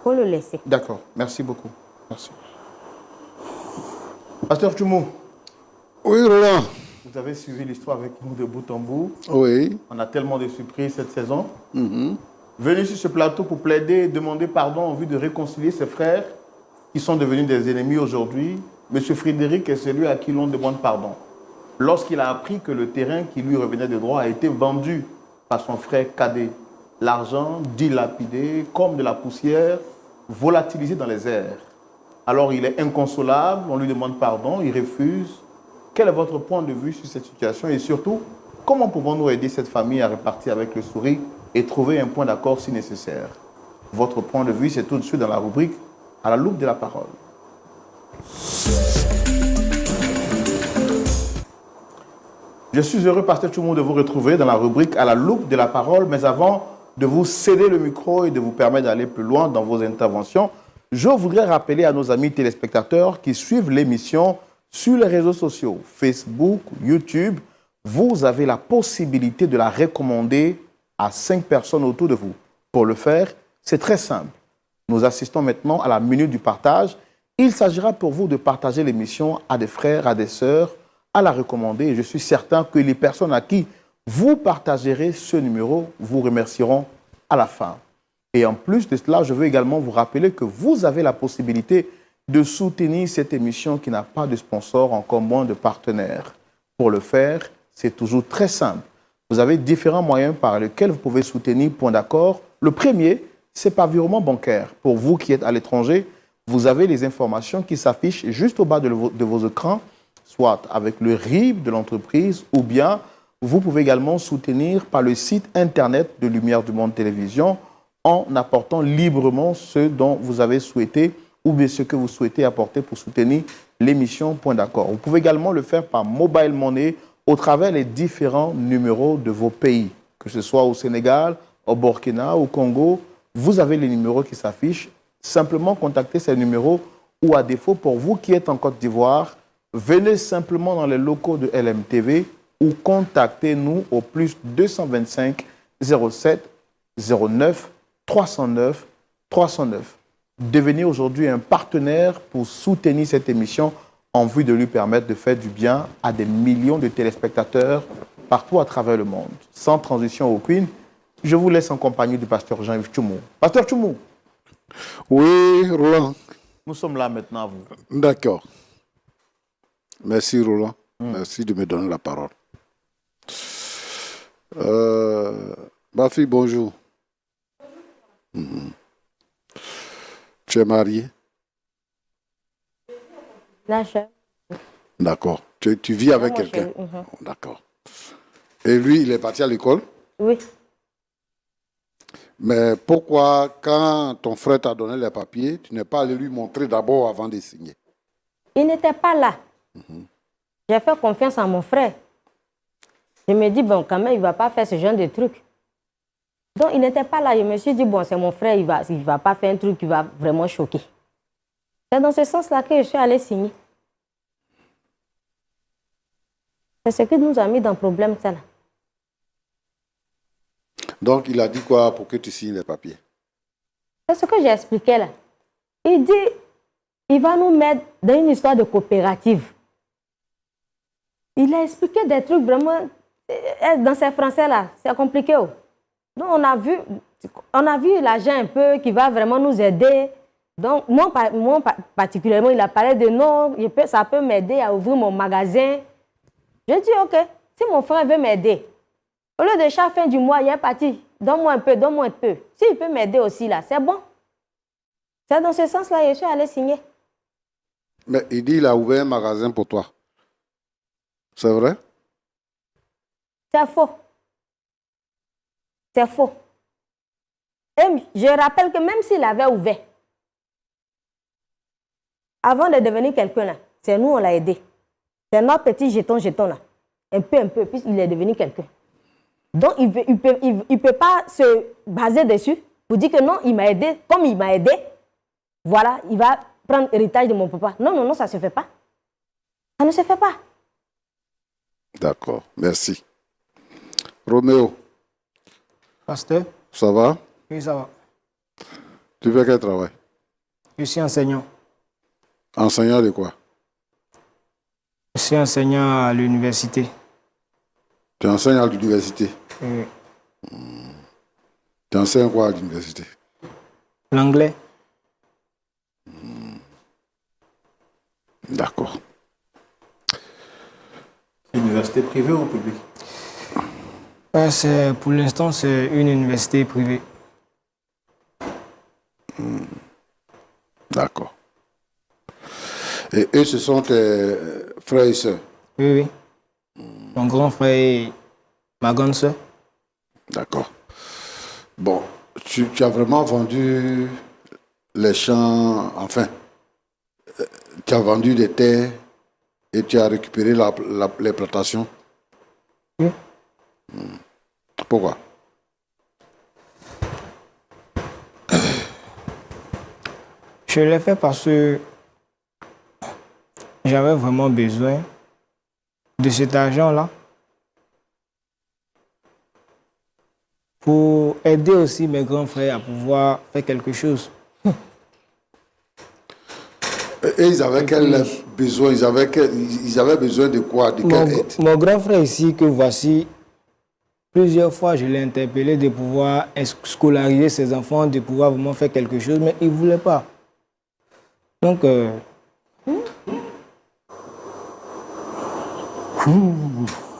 Faut le laisser. D'accord, merci beaucoup. Merci. Pasteur Tchoumou, Oui, Roland. vous avez suivi l'histoire avec nous de bout en bout. Oui. On a tellement de surprises cette saison. Venu sur ce plateau pour plaider et demander pardon en vue de réconcilier ses frères qui sont devenus des ennemis aujourd'hui. Monsieur Frédéric est celui à qui l'on demande pardon. Lorsqu'il a appris que le terrain qui lui revenait de droit a été vendu par son frère cadet, l'argent dilapidé comme de la poussière, volatilisé dans les airs. Alors il est inconsolable, on lui demande pardon, il refuse. Quel est votre point de vue sur cette situation et surtout, comment pouvons-nous aider cette famille à repartir avec le sourire et trouver un point d'accord si nécessaire? Votre point de vue, c'est tout de suite dans la rubrique « À la loupe de la parole ». Je suis heureux, Pasteur Tchoumou, de vous retrouver dans la rubrique « À la loupe de la parole ». Mais avant de vous céder le micro et de vous permettre d'aller plus loin dans vos interventions, je voudrais rappeler à nos amis téléspectateurs qui suivent l'émission sur les réseaux sociaux, Facebook, YouTube, vous avez la possibilité de la recommander à 5 personnes autour de vous. Pour le faire, c'est très simple. Nous assistons maintenant à la minute du partage. Il s'agira pour vous de partager l'émission à des frères, à des sœurs, à la recommander. Et je suis certain que les personnes à qui vous partagerez ce numéro vous remercieront à la fin. Et en plus de cela, je veux également vous rappeler que vous avez la possibilité de soutenir cette émission qui n'a pas de sponsor, encore moins de partenaires. Pour le faire, c'est toujours très simple. Vous avez différents moyens par lesquels vous pouvez soutenir Point d'accord. Le premier, c'est par virement bancaire. Pour vous qui êtes à l'étranger, vous avez les informations qui s'affichent juste au bas de vos écrans, soit avec le RIB de l'entreprise ou bien vous pouvez également soutenir par le site internet de Lumière du Monde Télévision en apportant librement ce dont vous avez souhaité ou bien ce que vous souhaitez apporter pour soutenir l'émission Point d'accord. Vous pouvez également le faire par mobile money au travers des différents numéros de vos pays, que ce soit au Sénégal, au Burkina, au Congo. Vous avez les numéros qui s'affichent. Simplement contactez ces numéros ou à défaut, pour vous qui êtes en Côte d'Ivoire, venez simplement dans les locaux de LMTV ou contactez-nous au plus 225 07 09 309 309. Devenez aujourd'hui un partenaire pour soutenir cette émission en vue de lui permettre de faire du bien à des millions de téléspectateurs partout à travers le monde. Sans transition aucune, Je vous laisse en compagnie du pasteur Jean-Yves Tchoumou. Pasteur Tchoumou. Oui, Roland. Nous sommes là maintenant à vous. D'accord. Merci, Roland. Merci de me donner la parole. Ma fille, bonjour. Tu es mariée? Là, je... D'accord. Tu vis avec quelqu'un? D'accord. Et lui, il est parti à l'école? Oui. Mais pourquoi, quand ton frère t'a donné les papiers, tu n'es pas allé lui montrer d'abord avant de signer? Il n'était pas là. J'ai fait confiance à mon frère. Je me dis, bon, quand même, il ne va pas faire ce genre de truc. Donc, il n'était pas là. Je me suis dit, bon, c'est mon frère, il va pas faire un truc qui va vraiment choquer. C'est dans ce sens-là que je suis allée signer. C'est ce qui nous a mis dans le problème, ça là. Donc, il a dit quoi pour que tu signes les papiers? C'est ce que j'ai expliqué là. Il dit, il va nous mettre dans une histoire de coopérative. Il a expliqué des trucs vraiment, dans ces français-là, c'est compliqué. Oh. Donc, on a vu l'agent un peu qui va vraiment nous aider. Donc, moi particulièrement, il a parlé de non, ça peut m'aider à ouvrir mon magasin. Je dis, OK, si mon frère veut m'aider, au lieu de chaque fin du mois, il est parti, donne-moi un peu, donne-moi un peu. S'il peut m'aider aussi là, c'est bon. C'est dans ce sens-là que je suis allée signer. Mais il dit qu'il a ouvert un magasin pour toi. C'est vrai? C'est faux. C'est faux. Et je rappelle que même s'il avait ouvert, avant de devenir quelqu'un là, c'est nous, on l'a aidé. C'est notre petit jeton là. Un peu, puis il est devenu quelqu'un. Donc, il ne peut pas se baser dessus pour dire que non, il m'a aidé. Comme il m'a aidé, voilà, il va prendre l'héritage de mon papa. Non, non, non, ça ne se fait pas. Ça ne se fait pas. D'accord, merci. Roméo. Pasteur? Ça va? Oui, ça va. Tu fais quel travail? Je suis enseignant. Enseignant de quoi? Je suis enseignant à l'université. Tu enseignes à l'université? Oui. Tu enseignes quoi à l'université? L'anglais. D'accord. Université privée ou publique? Pour l'instant, c'est une université privée. D'accord. Et eux, ce sont tes frères et sœurs? Oui, oui. Mon grand frère et ma grande sœur. D'accord. Bon, tu as vraiment vendu les champs, enfin, tu as vendu des terres et tu as récupéré les plantations? Oui. Pourquoi? Je l'ai fait parce que j'avais vraiment besoin de cet argent-là pour aider aussi mes grands frères à pouvoir faire quelque chose. Et ils avaient quel besoin? Ils avaient besoin de quoi? De quelle aide? Mon grand frère ici, que voici, plusieurs fois je l'ai interpellé de pouvoir scolariser ses enfants, de pouvoir vraiment faire quelque chose, mais il ne voulait pas. Donc,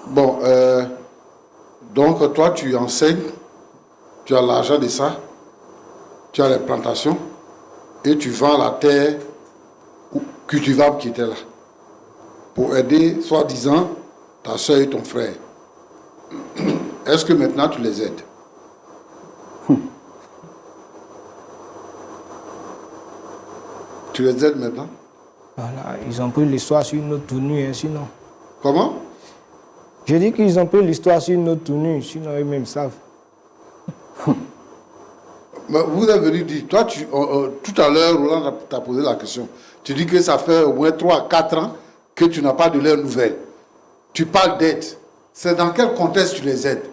Bon, donc toi tu enseignes, tu as l'argent de ça, tu as les plantations et tu vends la terre cultivable qui était là pour aider, soi-disant, ta soeur et ton frère. Est-ce que maintenant tu les aides? Tu les aides maintenant? voilà, ils ont pris l'histoire sur une autre tournure, hein, sinon. Comment? Je dis qu'ils ont pris l'histoire sur une autre tournure, sinon eux-mêmes savent. Mais vous avez venu dire, toi, tout à l'heure, Roland t'a posé la question. Tu dis que ça fait au moins 3 à 4 ans que tu n'as pas de leurs nouvelles. Tu parles d'aide. C'est dans quel contexte tu les aides?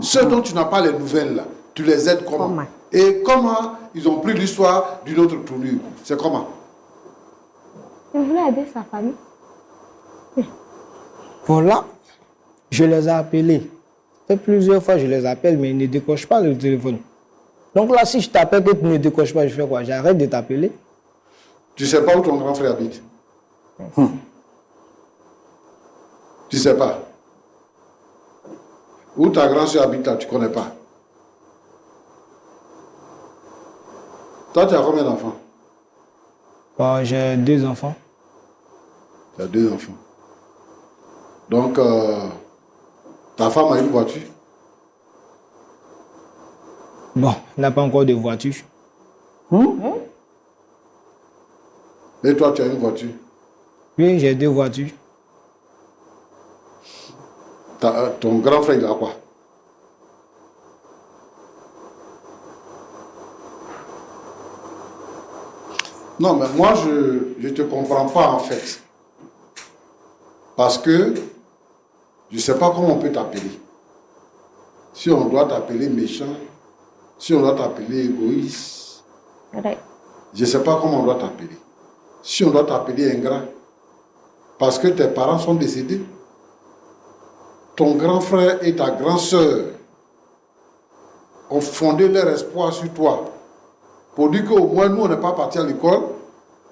Ceux dont tu n'as pas les nouvelles, là, tu les aides comment? Et comment ils ont pris l'histoire d'une autre tournure? C'est comment? Il voulait aider sa famille. Bon, là, je les ai appelés. fait plusieurs fois, je les appelle, mais ils ne décrochent pas le téléphone. Donc là, si je t'appelle que tu ne décroches pas, je fais quoi? J'arrête de t'appeler. Tu ne sais pas où ton grand frère habite. Tu ne sais pas. Où ta grande soeur habite là, tu ne connais pas. Toi, tu as combien d'enfants? Bon, j'ai 2 enfants. Tu as 2 enfants. Donc, ta femme a une voiture? Bon, elle n'a pas encore de voiture. Et toi, tu as une voiture? Oui, j'ai 2 voitures. Ton grand frère, il a quoi? Non, mais moi, je ne te comprends pas en fait. Parce que je ne sais pas comment on peut t'appeler. Si on doit t'appeler méchant, si on doit t'appeler égoïste, Ouais. je ne sais pas comment on doit t'appeler. Si on doit t'appeler ingrat, parce que tes parents sont décédés, ton grand frère et ta grande sœur ont fondé leur espoir sur toi pour dire qu'au moins nous, on n'est pas partis à l'école,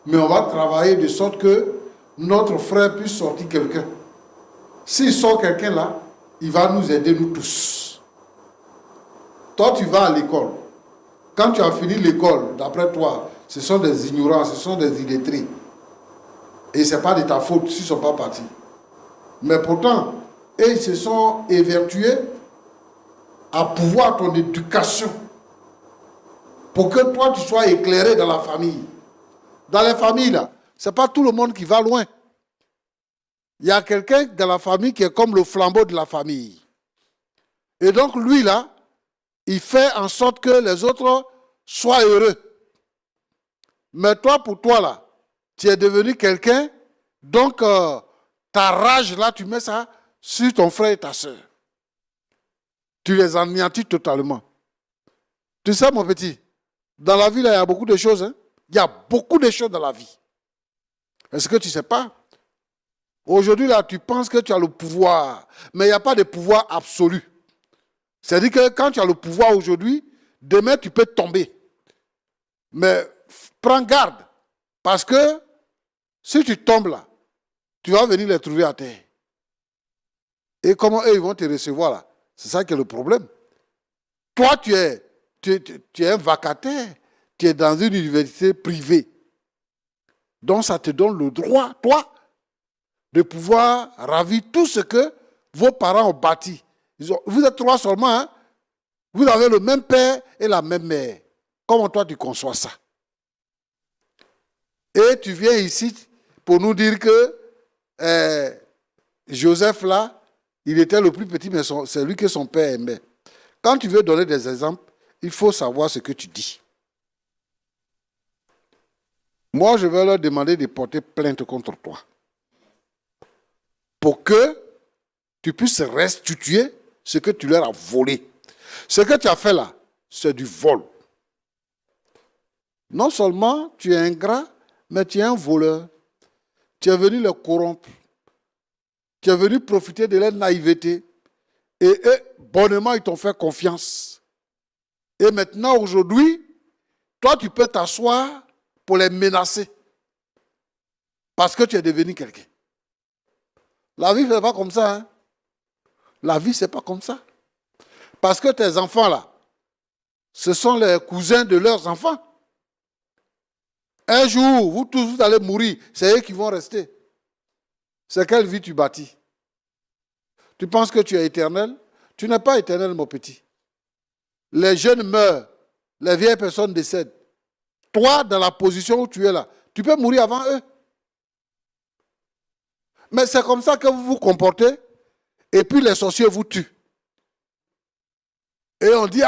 mais on va travailler de sorte que notre frère puisse sortir quelqu'un. S'il sort quelqu'un là, il va nous aider nous tous. Toi, tu vas à l'école. Quand tu as fini l'école, d'après toi, ce sont des ignorants, ce sont des illettrés. Et ce n'est pas de ta faute s'ils ne sont pas partis. Mais pourtant, ils se sont évertués à pouvoir ton éducation pour que toi, tu sois éclairé dans la famille. Dans les familles, là, ce n'est pas tout le monde qui va loin. Il y a quelqu'un dans la famille qui est comme le flambeau de la famille. Et donc, lui, là, il fait en sorte que les autres soient heureux. Mais toi, pour toi, là, tu es devenu quelqu'un, donc ta rage, là, tu mets ça sur ton frère et ta soeur. Tu les anéantis totalement. Tu sais, mon petit, dans la vie, là, il y a beaucoup de choses. Hein? Il y a beaucoup de choses dans la vie. Est-ce que tu ne sais pas? Aujourd'hui, là, tu penses que tu as le pouvoir, mais il n'y a pas de pouvoir absolu. C'est-à-dire que quand tu as le pouvoir aujourd'hui, demain, tu peux tomber. Mais prends garde, parce que si tu tombes là, tu vas venir les trouver à terre. Et comment eux, ils vont te recevoir là? C'est ça qui est le problème. Toi, tu es un vacataire, tu es dans une université privée. Donc, ça te donne le droit, toi, de pouvoir ravir tout ce que vos parents ont bâti. Vous êtes 3 seulement, hein? Vous avez le même père et la même mère. Comment toi, tu conçois ça? Et tu viens ici pour nous dire que Joseph, là, il était le plus petit, mais c'est lui que son père aimait. Quand tu veux donner des exemples, il faut savoir ce que tu dis. Moi, je vais leur demander de porter plainte contre toi. Pour que tu puisses restituer ce que tu leur as volé. Ce que tu as fait là, c'est du vol. Non seulement tu es ingrat, mais tu es un voleur. Tu es venu les corrompre. Tu es venu profiter de leur naïveté. Et eux, bonnement, ils t'ont fait confiance. Et maintenant, aujourd'hui, toi, tu peux t'asseoir pour les menacer. Parce que tu es devenu quelqu'un. La vie, ce n'est pas comme ça. Hein? La vie, ce n'est pas comme ça. Parce que tes enfants, là, ce sont les cousins de leurs enfants. Un jour, vous tous, vous allez mourir. C'est eux qui vont rester. C'est quelle vie tu bâtis? Tu penses que tu es éternel? Tu n'es pas éternel, mon petit. Les jeunes meurent. Les vieilles personnes décèdent. Toi, dans la position où tu es là, tu peux mourir avant eux. Mais c'est comme ça que vous vous comportez. Et puis les sorciers vous tuent. Et on dit,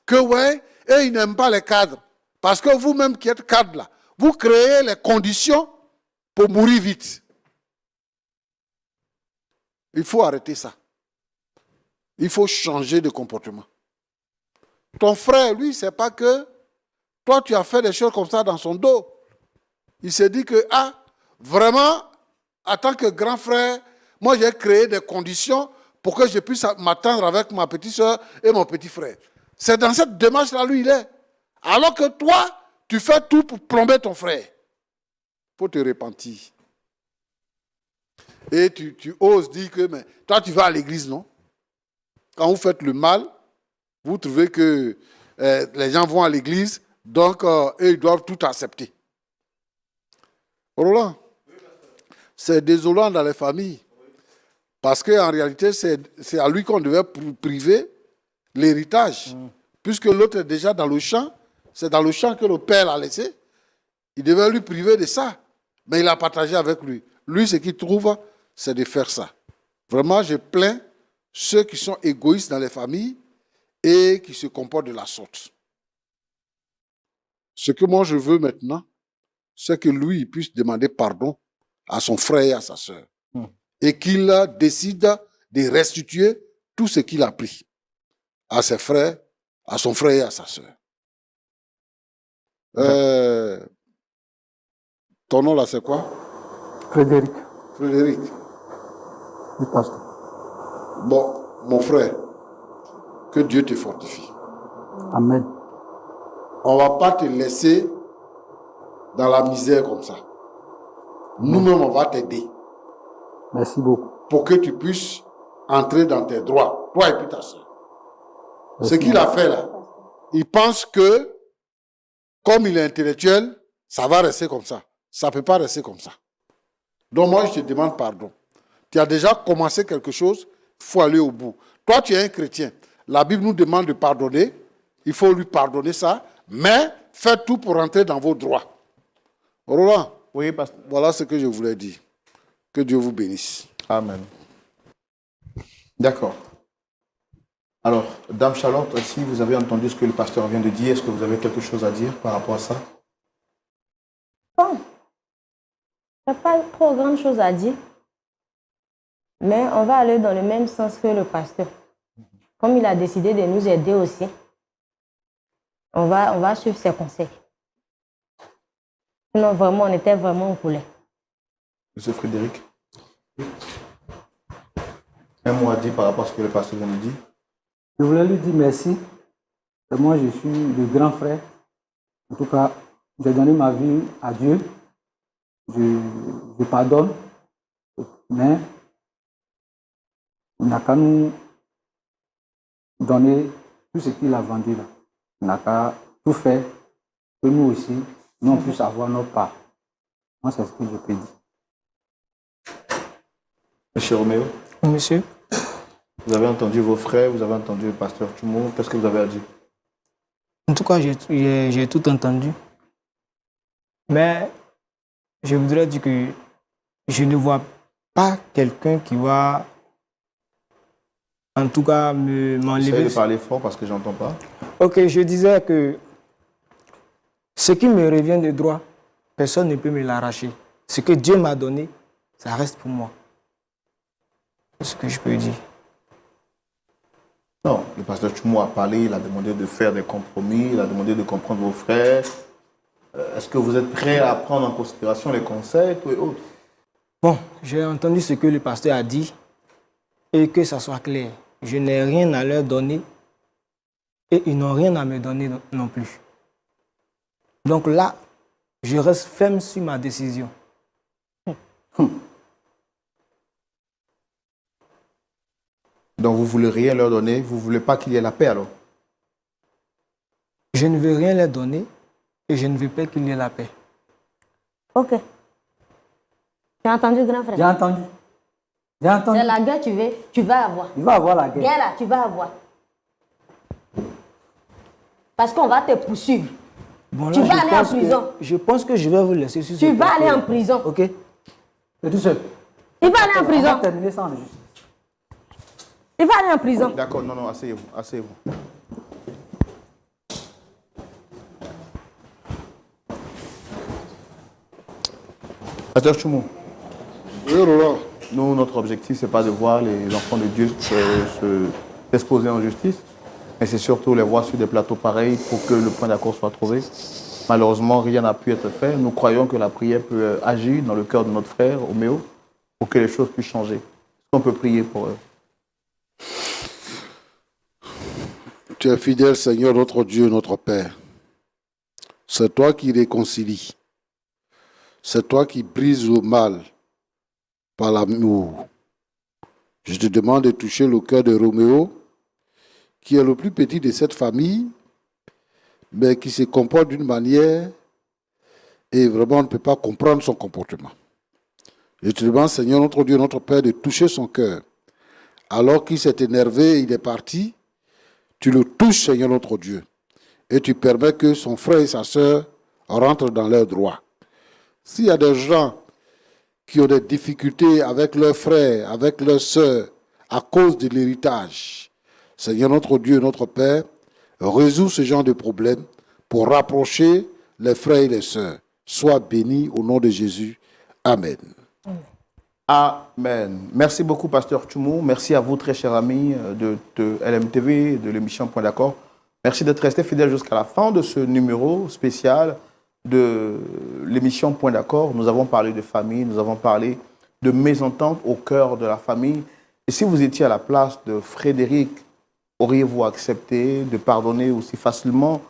que ouais, et ils n'aiment pas les cadres. Parce que vous-même qui êtes cadre là, vous créez les conditions pour mourir vite. Il faut arrêter ça. Il faut changer de comportement. Ton frère, lui, c'est pas que toi, tu as fait des choses comme ça dans son dos. Il s'est dit que, vraiment, en tant que grand frère, moi, j'ai créé des conditions pour que je puisse m'attendre avec ma petite soeur et mon petit frère. C'est dans cette démarche-là, lui, il est. Alors que toi, tu fais tout pour plomber ton frère. Il faut te repentir. Et tu oses dire que, mais toi, tu vas à l'église, non? Quand vous faites le mal, vous trouvez que les gens vont à l'église, donc eux, ils doivent tout accepter. Roland, c'est désolant dans les familles. Parce qu'en réalité, c'est à lui qu'on devait priver l'héritage. Puisque l'autre est déjà dans le champ, c'est dans le champ que le père l'a laissé. Il devait lui priver de ça. Mais il a partagé avec lui. Lui, ce qu'il trouve, c'est de faire ça. Vraiment, je plains ceux qui sont égoïstes dans les familles et qui se comportent de la sorte. Ce que moi je veux maintenant, c'est que lui il puisse demander pardon à son frère et à sa sœur. Et qu'il décide de restituer tout ce qu'il a pris à ses frères, à son frère et à sa sœur. Ton nom là, c'est quoi? Frédéric, Frédéric. le pasteur. Bon, mon frère, que Dieu te fortifie. Amen. On ne va pas te laisser dans la misère comme ça. Nous-mêmes, on va t'aider Merci beaucoup. pour que tu puisses entrer dans tes droits, toi et puis ta soeur. Ce Merci. qu'il a fait là, il pense que, comme il est intellectuel, ça va rester comme ça. Ça ne peut pas rester comme ça. Donc moi, je te demande pardon. Tu as déjà commencé quelque chose, il faut aller au bout. Toi, tu es un chrétien. La Bible nous demande de pardonner. Il faut lui pardonner ça. Mais faites tout pour entrer dans vos droits. Roland, Oui, pasteur. voilà ce que je voulais dire. Que Dieu vous bénisse. Amen. D'accord. Alors, Dame Charlotte, si vous avez entendu ce que le pasteur vient de dire, est-ce que vous avez quelque chose à dire par rapport à ça? Bon, il n'y a pas trop grande chose à dire. Mais on va aller dans le même sens que le pasteur. Comme il a décidé de nous aider aussi, on va suivre ses conseils. Sinon, vraiment, on était vraiment en colère. Monsieur Frédéric, un mot à dire par rapport à ce que le pasteur vient de dire? Je voulais lui dire merci. Et moi, je suis le grand frère. En tout cas, j'ai donné ma vie à Dieu. Je pardonne. Mais il n'a qu'à nous donner tout ce qu'il a vendu là. Il n'a qu'à tout faire que nous aussi, nous on puisse avoir notre part. Moi, c'est ce que je peux dire. Monsieur Roméo, Monsieur, vous avez entendu vos frères, vous avez entendu le pasteur Tumo, qu'est-ce que vous avez à dire? en tout cas, j'ai tout entendu. Mais je voudrais dire que je ne vois pas quelqu'un qui va, en tout cas, Essayez m'enlever. de parler fort parce que j'entends pas. Ok, je disais que ce qui me revient de droit, personne ne peut me l'arracher. Ce que Dieu m'a donné, ça reste pour moi. C'est ce que je peux dire. Non, le pasteur Tumo a parlé, il a demandé de faire des compromis, il a demandé de comprendre vos frères. Est-ce que vous êtes prêts à prendre en considération les conseils, tout et autres? Bon, j'ai entendu ce que le pasteur a dit et que ça soit clair. Je n'ai rien à leur donner et ils n'ont rien à me donner non plus. Donc là, je reste ferme sur ma décision. Donc vous ne voulez rien leur donner, vous ne voulez pas qu'il y ait la paix alors? Je ne veux rien leur donner et je ne veux pas qu'il y ait la paix. Ok. Tu as entendu, grand frère? J'ai entendu. J'ai entendu. C'est la guerre tu vas avoir. Il va avoir la guerre. Guerre là, tu vas avoir. Parce qu'on va te poursuivre. Bon, Tu là, vas je aller en pense prison. je pense que je vais vous laisser sur ce Tu vas plateau. aller en prison. Ok? C'est tout seul. Il va aller en On va prison. terminer ça en justice. Il va aller en prison. D'accord, non, asseyez-vous, asseyez-vous. Pasteur Tumo, Oui, Roland. nous, notre objectif, ce n'est pas de voir les enfants de Dieu s'exposer en justice, mais c'est surtout les voir sur des plateaux pareils pour que le point d'accord soit trouvé. Malheureusement, rien n'a pu être fait. Nous croyons que la prière peut agir dans le cœur de notre frère, Roméo, pour que les choses puissent changer. Est-ce qu'on peut prier pour eux? Tu es fidèle, Seigneur, notre Dieu, notre Père. C'est toi qui réconcilies. C'est toi qui brises le mal par l'amour. Je te demande de toucher le cœur de Roméo, qui est le plus petit de cette famille, mais qui se comporte d'une manière et vraiment on ne peut pas comprendre son comportement. Je te demande, Seigneur, notre Dieu, notre Père, de toucher son cœur. Alors qu'il s'est énervé, il est parti, tu le touches, Seigneur, notre Dieu, et tu permets que son frère et sa sœur rentrent dans leurs droits. S'il y a des gens qui ont des difficultés avec leurs frères, avec leurs sœurs, à cause de l'héritage, Seigneur, notre Dieu, notre Père, résous ce genre de problème pour rapprocher les frères et les sœurs. Sois béni au nom de Jésus. Amen. Amen. Merci beaucoup, Pasteur Tchoumou. Merci à vous, très chers amis de LMTV, de l'émission Point d'accord. Merci d'être resté fidèle jusqu'à la fin de ce numéro spécial de l'émission Point d'accord. Nous avons parlé de famille, nous avons parlé de mésentente au cœur de la famille. Et si vous étiez à la place de Frédéric, auriez-vous accepté de pardonner aussi facilement?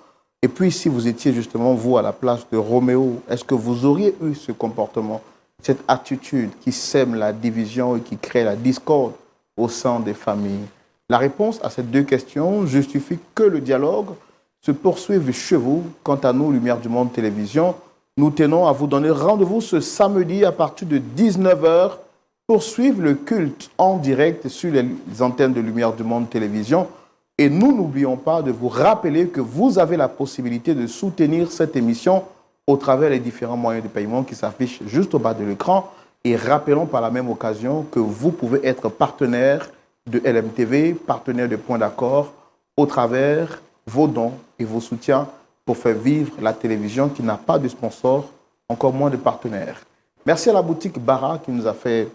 Et puis, si vous étiez justement, vous, à la place de Roméo, est-ce que vous auriez eu ce comportement, cette attitude qui sème la division et qui crée la discorde au sein des familles? La réponse à ces deux questions justifie que le dialogue se poursuive chez vous. Quant à nous, Lumière du Monde Télévision, nous tenons à vous donner rendez-vous ce samedi à partir de 19h pour suivre le culte en direct sur les antennes de Lumière du Monde Télévision. Et nous n'oublions pas de vous rappeler que vous avez la possibilité de soutenir cette émission au travers des différents moyens de paiement qui s'affichent juste au bas de l'écran. Et rappelons par la même occasion que vous pouvez être partenaire de LMTV, partenaire de Point d'accord, au travers vos dons et vos soutiens pour faire vivre la télévision qui n'a pas de sponsor, encore moins de partenaires. Merci à la boutique Bara qui nous a fait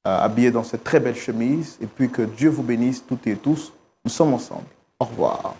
habiller dans cette très belle chemise. Et puis que Dieu vous bénisse toutes et tous. Nous sommes ensemble. Au revoir.